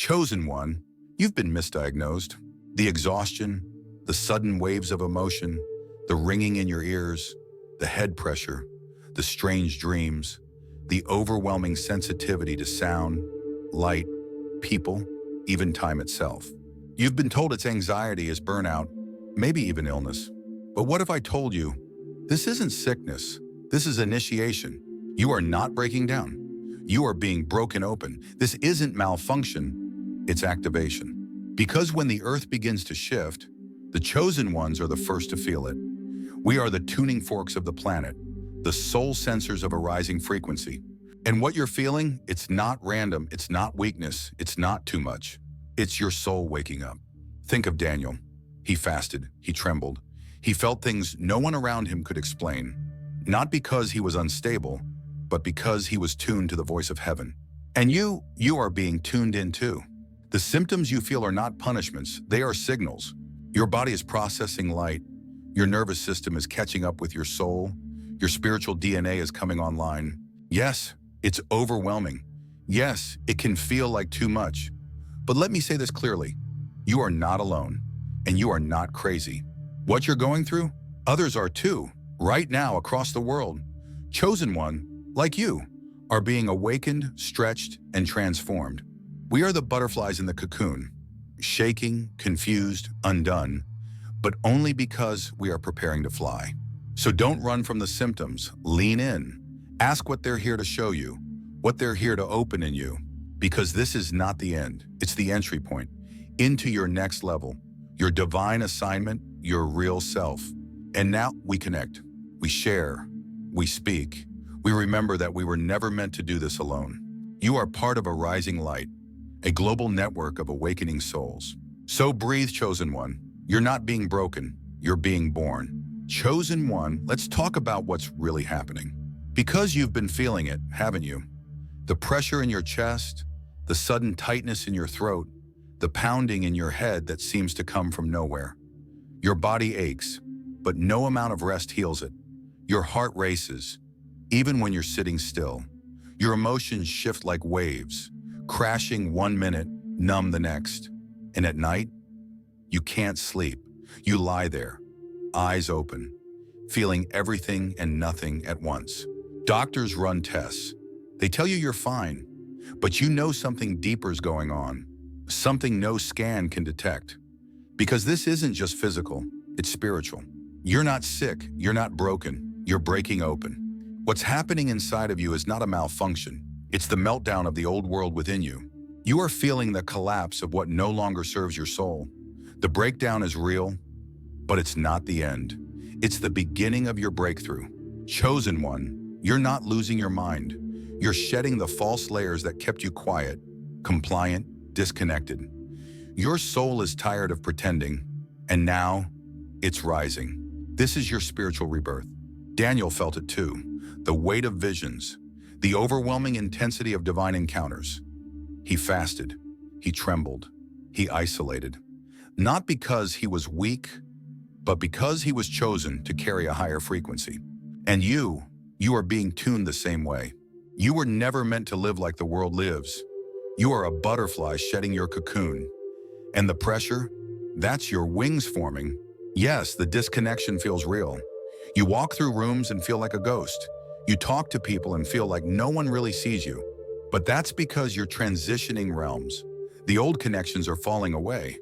Chosen one, you've been misdiagnosed. The exhaustion, the sudden waves of emotion, the ringing in your ears, the head pressure, the strange dreams, the overwhelming sensitivity to sound, light, people, even time itself. You've been told it's anxiety, is burnout, maybe even illness. But what if I told you, this isn't sickness, this is initiation. You are not breaking down. You are being broken open. This isn't malfunction, it's activation. Because when the earth begins to shift, the chosen ones are the first to feel it. We are the tuning forks of the planet, the soul sensors of a rising frequency. And what you're feeling, it's not random, it's not weakness, it's not too much. It's your soul waking up. Think of Daniel. He fasted, he trembled. He felt things no one around him could explain. Not because he was unstable, but because he was tuned to the voice of heaven. And you are being tuned in too. The symptoms you feel are not punishments, they are signals. Your body is processing light. Your nervous system is catching up with your soul. Your spiritual DNA is coming online. Yes, it's overwhelming. Yes, it can feel like too much. But let me say this clearly. You are not alone, and you are not crazy. What you're going through, others are too. Right now, across the world, chosen one, like you, are being awakened, stretched, and transformed. We are the butterflies in the cocoon, shaking, confused, undone, but only because we are preparing to fly. So don't run from the symptoms, lean in. Ask what they're here to show you, what they're here to open in you, because this is not the end, it's the entry point into your next level, your divine assignment, your real self. And now we connect, we share, we speak. We remember that we were never meant to do this alone. You are part of a rising light, a global network of awakening souls. So breathe, chosen one. You're not being broken, you're being born. Chosen one, let's talk about what's really happening. Because you've been feeling it, haven't you? The pressure in your chest, the sudden tightness in your throat, the pounding in your head that seems to come from nowhere. Your body aches, but no amount of rest heals it. Your heart races, even when you're sitting still. Your emotions shift like waves, crashing 1 minute, numb the next. And at night, you can't sleep. You lie there, eyes open, feeling everything and nothing at once. Doctors run tests. They tell you you're fine, but you know something deeper is going on, something no scan can detect. Because this isn't just physical, it's spiritual. You're not sick, you're not broken, you're breaking open. What's happening inside of you is not a malfunction. It's the meltdown of the old world within you. You are feeling the collapse of what no longer serves your soul. The breakdown is real, but it's not the end. It's the beginning of your breakthrough. Chosen one, you're not losing your mind. You're shedding the false layers that kept you quiet, compliant, disconnected. Your soul is tired of pretending, and now it's rising. This is your spiritual rebirth. Daniel felt it too. The weight of visions, the overwhelming intensity of divine encounters. He fasted, he trembled, he isolated. Not because he was weak, but because he was chosen to carry a higher frequency. And you are being tuned the same way. You were never meant to live like the world lives. You are a butterfly shedding your cocoon. And the pressure, that's your wings forming. Yes, the disconnection feels real. You walk through rooms and feel like a ghost. You talk to people and feel like no one really sees you. But that's because you're transitioning realms. The old connections are falling away,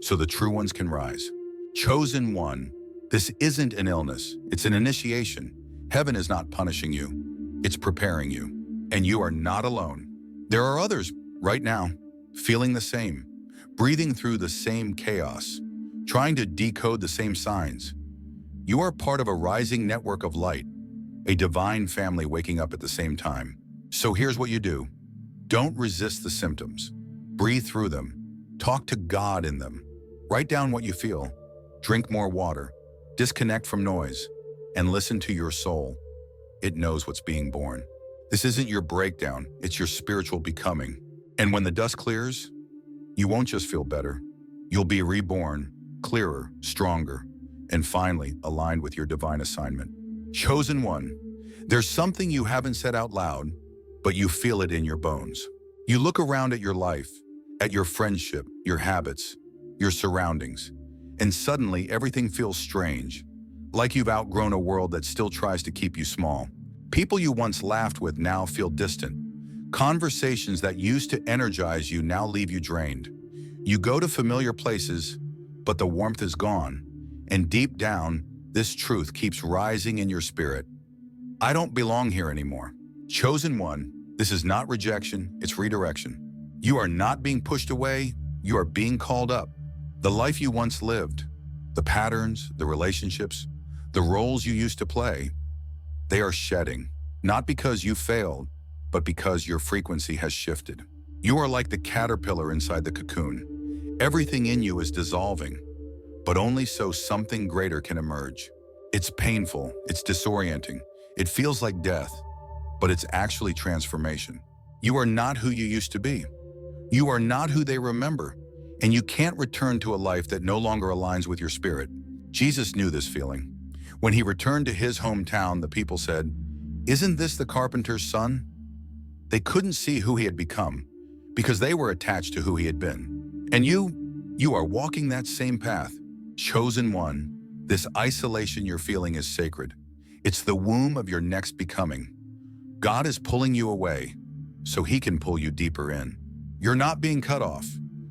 so the true ones can rise. Chosen one, this isn't an illness, it's an initiation. Heaven is not punishing you, it's preparing you. And you are not alone. There are others right now, feeling the same, breathing through the same chaos, trying to decode the same signs. You are part of a rising network of light, a divine family waking up at the same time. So here's what you do. Don't resist the symptoms. Breathe through them. Talk to God in them. Write down what you feel. Drink more water. Disconnect from noise. And listen to your soul. It knows what's being born. This isn't your breakdown, it's your spiritual becoming. And when the dust clears, you won't just feel better. You'll be reborn, clearer, stronger, and finally aligned with your divine assignment. Chosen one, there's something you haven't said out loud, but you feel it in your bones. You look around at your life, at your friendship, your habits, your surroundings, and suddenly everything feels strange, like you've outgrown a world that still tries to keep you small. People you once laughed with now feel distant. Conversations that used to energize you now leave you drained. You go to familiar places, but the warmth is gone, and deep down, this truth keeps rising in your spirit. I don't belong here anymore. Chosen one, this is not rejection, it's redirection. You are not being pushed away, you are being called up. The life you once lived, the patterns, the relationships, the roles you used to play, they are shedding, not because you failed, but because your frequency has shifted. You are like the caterpillar inside the cocoon. Everything in you is dissolving, but only so something greater can emerge. It's painful, it's disorienting, it feels like death, but it's actually transformation. You are not who you used to be. You are not who they remember, and you can't return to a life that no longer aligns with your spirit. Jesus knew this feeling. When he returned to his hometown, the people said, "Isn't this the carpenter's son?" They couldn't see who he had become because they were attached to who he had been. And you are walking that same path. Chosen one, this isolation you're feeling is sacred. It's the womb of your next becoming. God is pulling you away so he can pull you deeper in. You're not being cut off.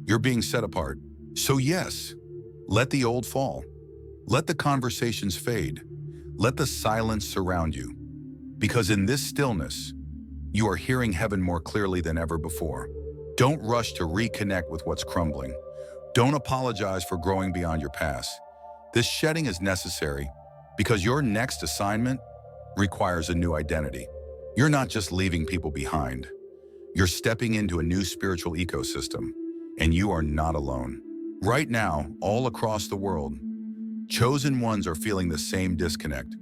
You're being set apart. So yes, let the old fall. Let the conversations fade. Let the silence surround you. Because in this stillness, you are hearing heaven more clearly than ever before. Don't rush to reconnect with what's crumbling. Don't apologize for growing beyond your past. This shedding is necessary because your next assignment requires a new identity. You're not just leaving people behind. You're stepping into a new spiritual ecosystem, and you are not alone. Right now, all across the world, chosen ones are feeling the same disconnect.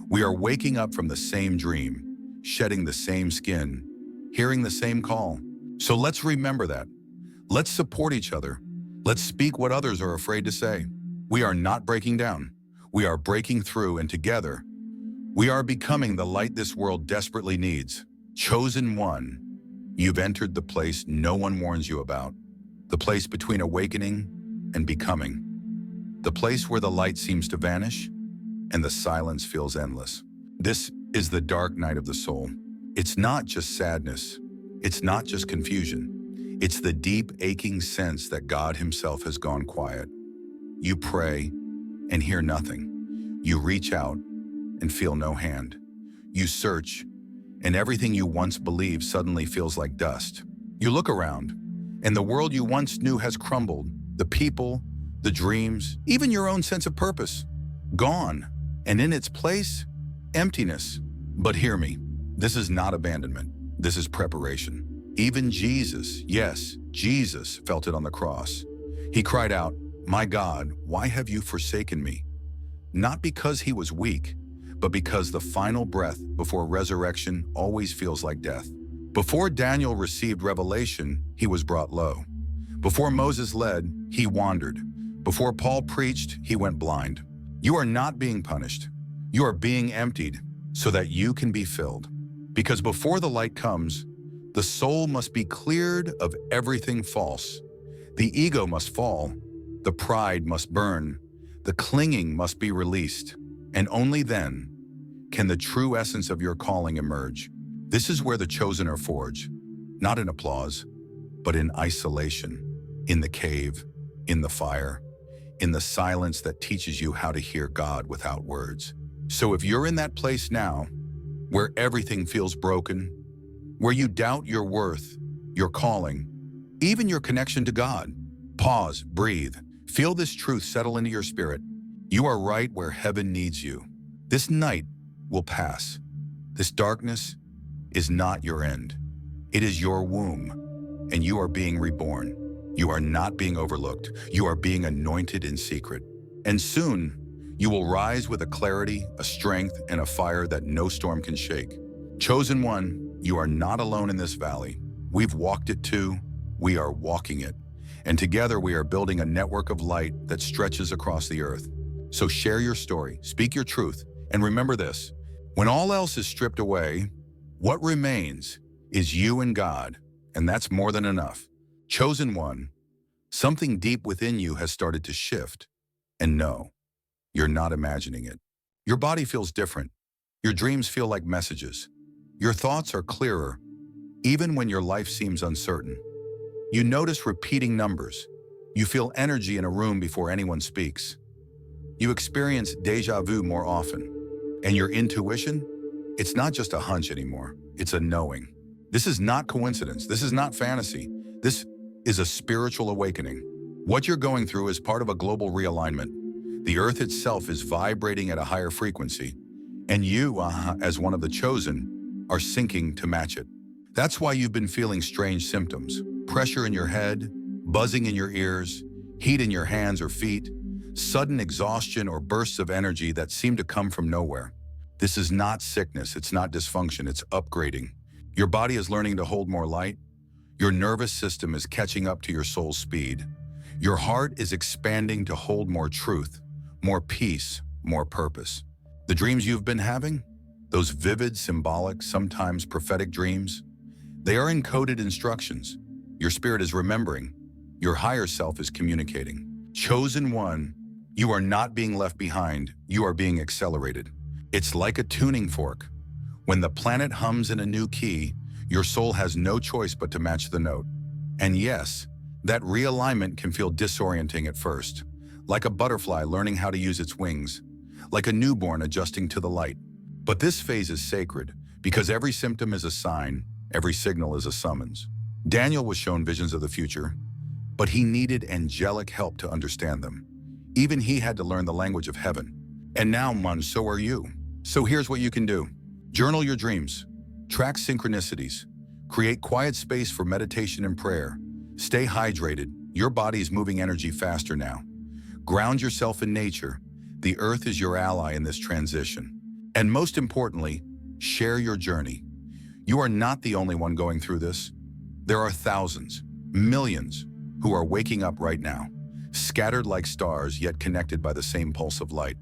We are waking up from the same dream, shedding the same skin, hearing the same call. So let's remember that. Let's support each other. Let's speak what others are afraid to say. We are not breaking down. We are breaking through, and together, we are becoming the light this world desperately needs. Chosen one, you've entered the place no one warns you about. The place between awakening and becoming. The place where the light seems to vanish and the silence feels endless. This is the dark night of the soul. It's not just sadness. It's not just confusion. It's the deep, aching sense that God himself has gone quiet. You pray and hear nothing. You reach out and feel no hand. You search, and everything you once believed suddenly feels like dust. You look around, and the world you once knew has crumbled. The people, the dreams, even your own sense of purpose, gone. And in its place, emptiness. But hear me, this is not abandonment. This is preparation. Even Jesus, yes, Jesus felt it on the cross. He cried out, "My God, why have you forsaken me?" Not because he was weak, but because the final breath before resurrection always feels like death. Before Daniel received revelation, he was brought low. Before Moses led, he wandered. Before Paul preached, he went blind. You are not being punished. You are being emptied so that you can be filled. Because before the light comes, the soul must be cleared of everything false. The ego must fall. The pride must burn. The clinging must be released. And only then can the true essence of your calling emerge. This is where the chosen are forged, not in applause, but in isolation, in the cave, in the fire, in the silence that teaches you how to hear God without words. So if you're in that place now, where everything feels broken, where you doubt your worth, your calling, even your connection to God, pause, breathe, feel this truth settle into your spirit. You are right where heaven needs you. This night will pass. This darkness is not your end. It is your womb, and you are being reborn. You are not being overlooked. You are being anointed in secret. And soon, you will rise with a clarity, a strength, and a fire that no storm can shake. Chosen one, you are not alone in this valley. We've walked it too. We are walking it. And together we are building a network of light that stretches across the earth. So share your story, speak your truth, and remember this. When all else is stripped away, what remains is you and God, and that's more than enough. Chosen one, something deep within you has started to shift. And no, you're not imagining it. Your body feels different. Your dreams feel like messages. Your thoughts are clearer, even when your life seems uncertain. You notice repeating numbers. You feel energy in a room before anyone speaks. You experience déjà vu more often. And your intuition? It's not just a hunch anymore. It's a knowing. This is not coincidence. This is not fantasy. This is a spiritual awakening. What you're going through is part of a global realignment. The earth itself is vibrating at a higher frequency, and you, as one of the chosen, are syncing to match it. That's why you've been feeling strange symptoms: pressure in your head, buzzing in your ears, heat in your hands or feet, sudden exhaustion or bursts of energy that seem to come from nowhere. This is not sickness, it's not dysfunction, it's upgrading. Your body is learning to hold more light. Your nervous system is catching up to your soul's speed. Your heart is expanding to hold more truth, more peace, more purpose. The dreams you've been having, those vivid, symbolic, sometimes prophetic dreams, they are encoded instructions. Your spirit is remembering. Your higher self is communicating. Chosen one, you are not being left behind, you are being accelerated. It's like a tuning fork. When the planet hums in a new key, your soul has no choice but to match the note. And yes, that realignment can feel disorienting at first, like a butterfly learning how to use its wings, like a newborn adjusting to the light. But this phase is sacred, because every symptom is a sign, every signal is a summons. Daniel was shown visions of the future, but he needed angelic help to understand them. Even he had to learn the language of heaven. And now, so are you. So here's what you can do. Journal your dreams. Track synchronicities. Create quiet space for meditation and prayer. Stay hydrated. Your body is moving energy faster now. Ground yourself in nature. The earth is your ally in this transition. And most importantly, share your journey. You are not the only one going through this. There are thousands, millions, who are waking up right now, scattered like stars yet connected by the same pulse of light.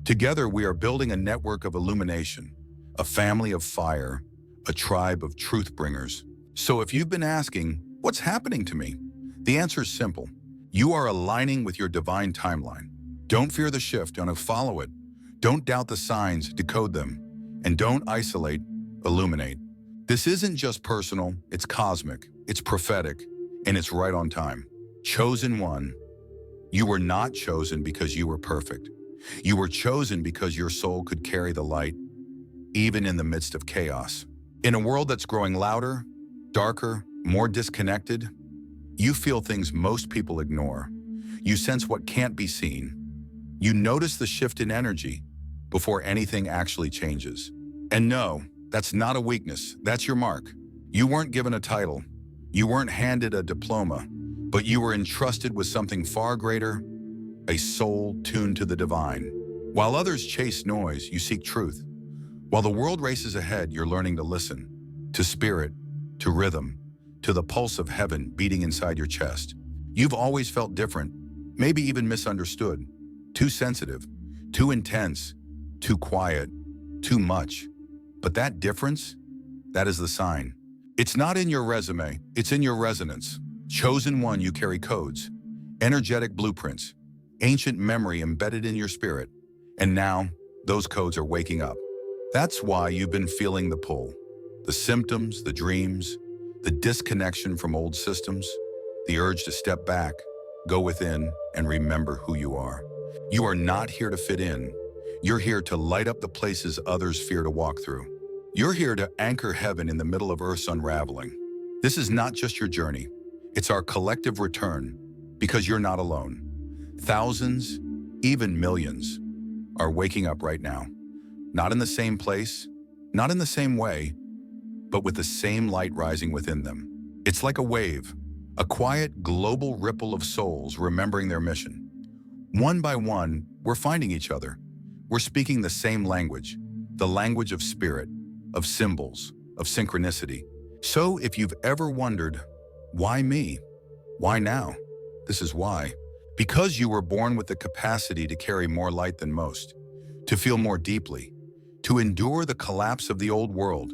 Together we are building a network of illumination, a family of fire, a tribe of truth bringers. So if you've been asking, what's happening to me? The answer is simple. You are aligning with your divine timeline. Don't fear the shift, don't follow it. Don't doubt the signs, decode them. And don't isolate, illuminate. This isn't just personal, it's cosmic, it's prophetic, and it's right on time. Chosen one, you were not chosen because you were perfect. You were chosen because your soul could carry the light, even in the midst of chaos. In a world that's growing louder, darker, more disconnected, you feel things most people ignore. You sense what can't be seen. You notice the shift in energy before anything actually changes. And no, that's not a weakness, that's your mark. You weren't given a title, you weren't handed a diploma, but you were entrusted with something far greater, a soul tuned to the divine. While others chase noise, you seek truth. While the world races ahead, you're learning to listen, to spirit, to rhythm, to the pulse of heaven beating inside your chest. You've always felt different, maybe even misunderstood, too sensitive, too intense, too quiet, too much. But that difference, that is the sign. It's not in your resume, it's in your resonance. Chosen one, you carry codes, energetic blueprints, ancient memory embedded in your spirit. And now, those codes are waking up. That's why you've been feeling the pull, the symptoms, the dreams, the disconnection from old systems, the urge to step back, go within, and remember who you are. You are not here to fit in. You're here to light up the places others fear to walk through. You're here to anchor heaven in the middle of Earth's unraveling. This is not just your journey. It's our collective return, because you're not alone. Thousands, even millions, are waking up right now. Not in the same place, not in the same way, but with the same light rising within them. It's like a wave, a quiet global ripple of souls remembering their mission. One by one, we're finding each other. We're speaking the same language, the language of spirit, of symbols, of synchronicity. So if you've ever wondered, why me? Why now? This is why. Because you were born with the capacity to carry more light than most, to feel more deeply, to endure the collapse of the old world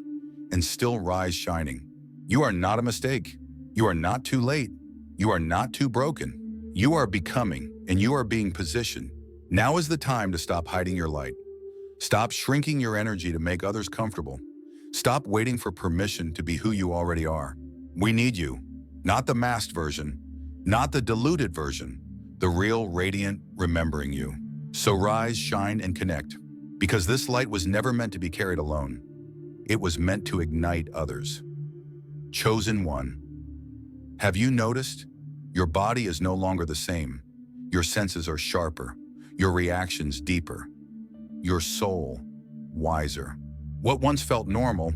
and still rise shining. You are not a mistake. You are not too late. You are not too broken. You are becoming, and you are being positioned. Now is the time to stop hiding your light. Stop shrinking your energy to make others comfortable. Stop waiting for permission to be who you already are. We need you, not the masked version, not the diluted version, the real, radiant, remembering you. So rise, shine, and connect, because this light was never meant to be carried alone. It was meant to ignite others. Chosen one. Have you noticed? Your body is no longer the same. Your senses are sharper, your reactions deeper, your soul wiser. What once felt normal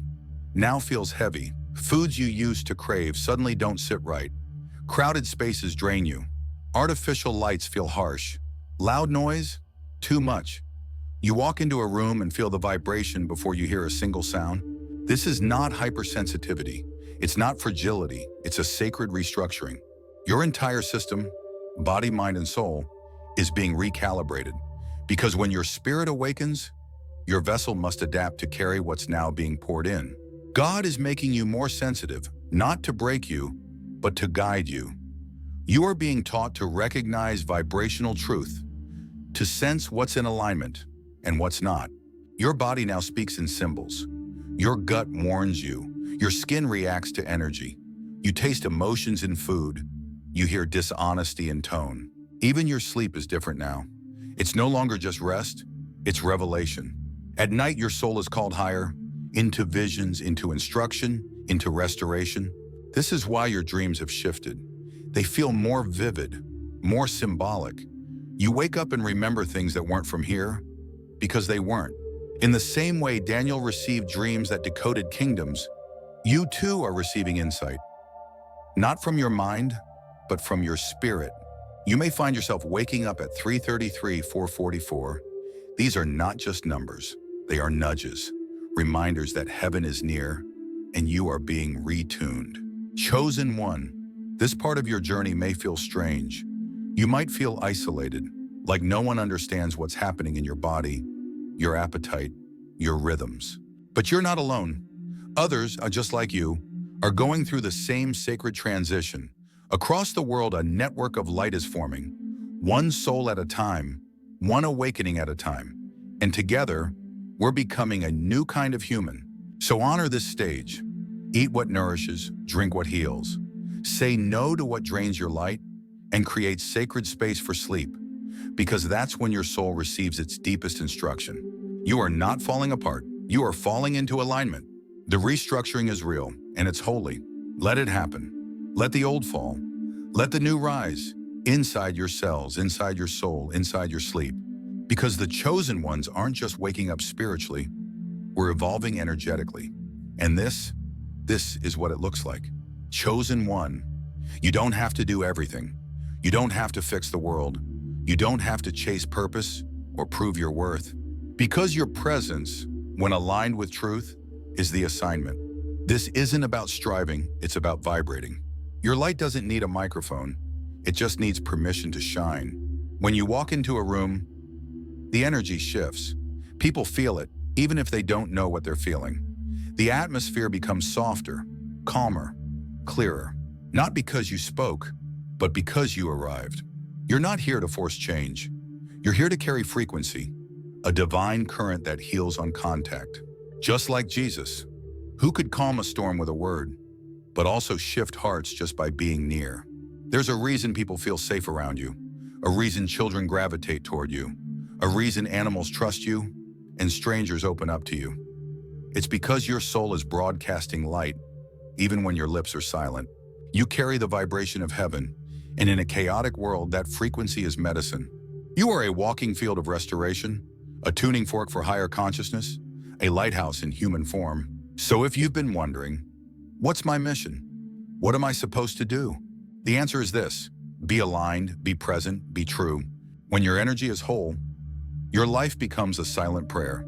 now feels heavy. Foods you used to crave suddenly don't sit right. Crowded spaces drain you. Artificial lights feel harsh. Loud noise? Too much. You walk into a room and feel the vibration before you hear a single sound. This is not hypersensitivity. It's not fragility. It's a sacred restructuring. Your entire system, body, mind, and soul, is being recalibrated. Because when your spirit awakens, your vessel must adapt to carry what's now being poured in. God is making you more sensitive, not to break you, but to guide you. You are being taught to recognize vibrational truth, to sense what's in alignment and what's not. Your body now speaks in symbols. Your gut warns you. Your skin reacts to energy. You taste emotions in food. You hear dishonesty in tone. Even your sleep is different now. It's no longer just rest, it's revelation. At night, your soul is called higher, into visions, into instruction, into restoration. This is why your dreams have shifted. They feel more vivid, more symbolic. You wake up and remember things that weren't from here because they weren't. In the same way Daniel received dreams that decoded kingdoms, you too are receiving insight. Not from your mind, but from your spirit. You may find yourself waking up at 3:33, 4:44. These are not just numbers. They are nudges, reminders that heaven is near and you are being retuned. Chosen one. This part of your journey may feel strange. You might feel isolated, like no one understands what's happening in your body, your appetite, your rhythms. But you're not alone. Others, just like you, are going through the same sacred transition. Across the world, a network of light is forming, one soul at a time, one awakening at a time. And together, we're becoming a new kind of human. So honor this stage. Eat what nourishes, drink what heals. Say no to what drains your light, and create sacred space for sleep, because that's when your soul receives its deepest instruction. You are not falling apart. You are falling into alignment. The restructuring is real, and it's holy. Let it happen. Let the old fall. Let the new rise, inside your cells, inside your soul, inside your sleep. Because the chosen ones aren't just waking up spiritually, we're evolving energetically. And this is what it looks like. Chosen one. You don't have to do everything. You don't have to fix the world. You don't have to chase purpose or prove your worth. Because your presence, when aligned with truth, is the assignment. This isn't about striving, it's about vibrating. Your light doesn't need a microphone. It just needs permission to shine. When you walk into a room, the energy shifts. People feel it, even if they don't know what they're feeling. The atmosphere becomes softer, calmer, clearer. Not because you spoke, but because you arrived. You're not here to force change. You're here to carry frequency, a divine current that heals on contact. Just like Jesus, who could calm a storm with a word, but also shift hearts just by being near. There's a reason people feel safe around you, a reason children gravitate toward you, a reason animals trust you, and strangers open up to you. It's because your soul is broadcasting light, even when your lips are silent. You carry the vibration of heaven, and in a chaotic world, that frequency is medicine. You are a walking field of restoration, a tuning fork for higher consciousness, a lighthouse in human form. So if you've been wondering, what's my mission? What am I supposed to do? The answer is this: be aligned, be present, be true. When your energy is whole, your life becomes a silent prayer,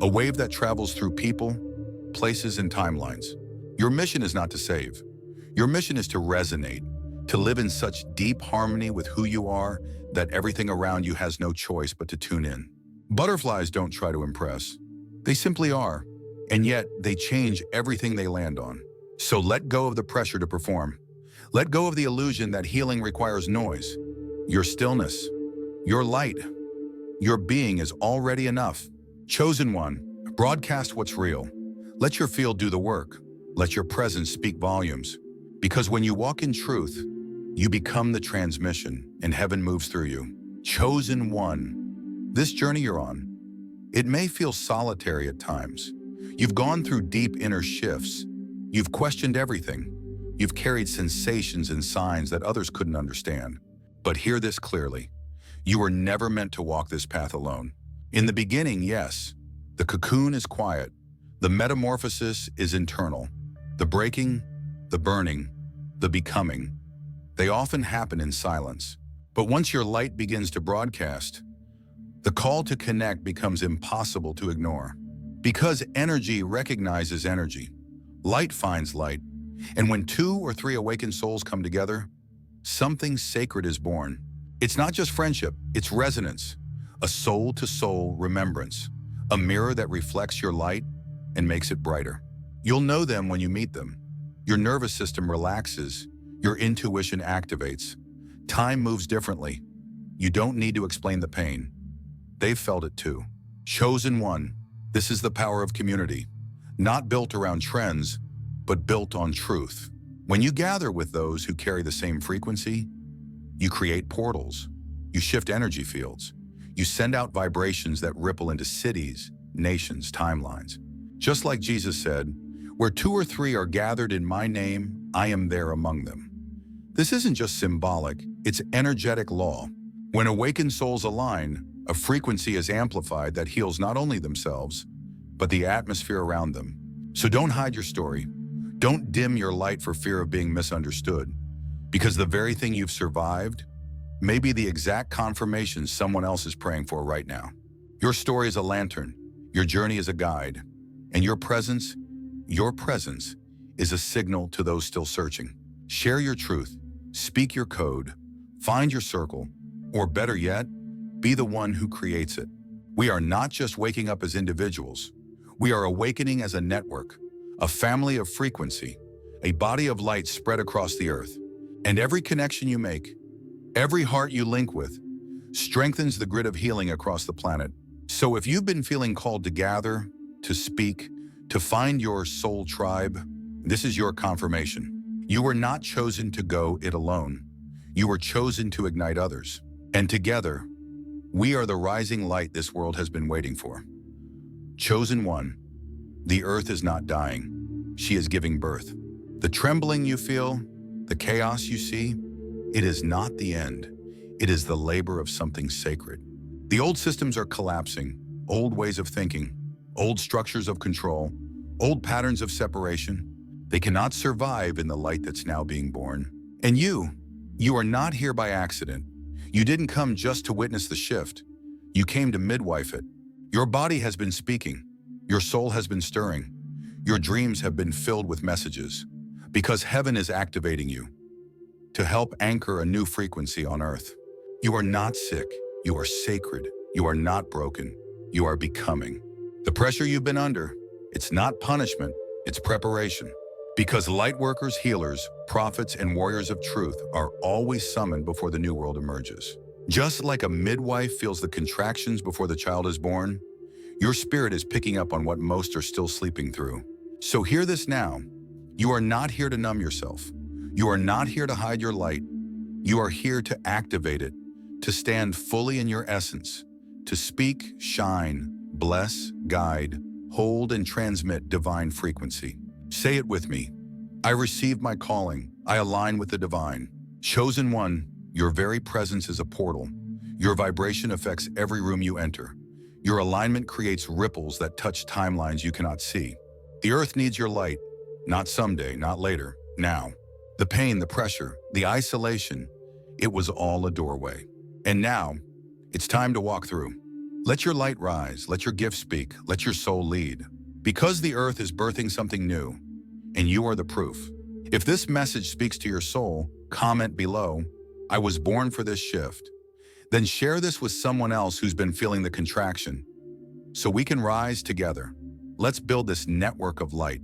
a wave that travels through people, places, and timelines. Your mission is not to save. Your mission is to resonate, to live in such deep harmony with who you are that everything around you has no choice but to tune in. Butterflies don't try to impress. They simply are, and yet they change everything they land on. So let go of the pressure to perform. Let go of the illusion that healing requires noise. Your stillness, your light, your being is already enough. Chosen one, broadcast what's real. Let your field do the work. Let your presence speak volumes. Because when you walk in truth, you become the transmission and heaven moves through you. Chosen one, this journey you're on, it may feel solitary at times. You've gone through deep inner shifts. You've questioned everything. You've carried sensations and signs that others couldn't understand. But hear this clearly. You were never meant to walk this path alone. In the beginning, yes, the cocoon is quiet. The metamorphosis is internal. The breaking, the burning, the becoming, they often happen in silence. But once your light begins to broadcast, the call to connect becomes impossible to ignore. Because energy recognizes energy. Light finds light. And when 2 or 3 awakened souls come together, something sacred is born. It's not just friendship, it's resonance, a soul-to-soul remembrance, a mirror that reflects your light and makes it brighter. You'll know them when you meet them. Your nervous system relaxes, your intuition activates. Time moves differently. You don't need to explain the pain. They've felt it too. Chosen one, this is the power of community, not built around trends, but built on truth. When you gather with those who carry the same frequency, you create portals, you shift energy fields, you send out vibrations that ripple into cities, nations, timelines. Just like Jesus said, where 2 or 3 are gathered in my name, I am there among them. This isn't just symbolic, it's energetic law. When awakened souls align, a frequency is amplified that heals not only themselves, but the atmosphere around them. So don't hide your story. Don't dim your light for fear of being misunderstood, because the very thing you've survived may be the exact confirmation someone else is praying for right now. Your story is a lantern, your journey is a guide, and your presence is a signal to those still searching. Share your truth, speak your code, find your circle, or better yet, be the one who creates it. We are not just waking up as individuals, we are awakening as a network, a family of frequency, a body of light spread across the earth. And every connection you make, every heart you link with, strengthens the grid of healing across the planet. So if you've been feeling called to gather, to speak, to find your soul tribe, this is your confirmation. You were not chosen to go it alone. You were chosen to ignite others. And together, we are the rising light this world has been waiting for. Chosen one, the earth is not dying. She is giving birth. The trembling you feel, the chaos you see, it is not the end. It is the labor of something sacred. The old systems are collapsing, old ways of thinking, old structures of control, old patterns of separation. They cannot survive in the light that's now being born. And you are not here by accident. You didn't come just to witness the shift. You came to midwife it. Your body has been speaking. Your soul has been stirring. Your dreams have been filled with messages. Because heaven is activating you to help anchor a new frequency on earth. You are not sick. You are sacred. You are not broken. You are becoming. The pressure you've been under, it's not punishment, it's preparation. Because light workers, healers, prophets, and warriors of truth are always summoned before the new world emerges. Just like a midwife feels the contractions before the child is born, your spirit is picking up on what most are still sleeping through. So hear this now. You are not here to numb yourself. You are not here to hide your light. You are here to activate it, to stand fully in your essence, to speak, shine, bless, guide, hold, and transmit divine frequency. Say it with me. I receive my calling. I align with the divine. Chosen one, your very presence is a portal. Your vibration affects every room you enter. Your alignment creates ripples that touch timelines you cannot see. The earth needs your light. Not someday, not later, now. The pain, the pressure, the isolation, it was all a doorway. And now, it's time to walk through. Let your light rise, let your gift speak, let your soul lead. Because the earth is birthing something new, and you are the proof. If this message speaks to your soul, comment below, I was born for this shift. Then share this with someone else who's been feeling the contraction, so we can rise together. Let's build this network of light.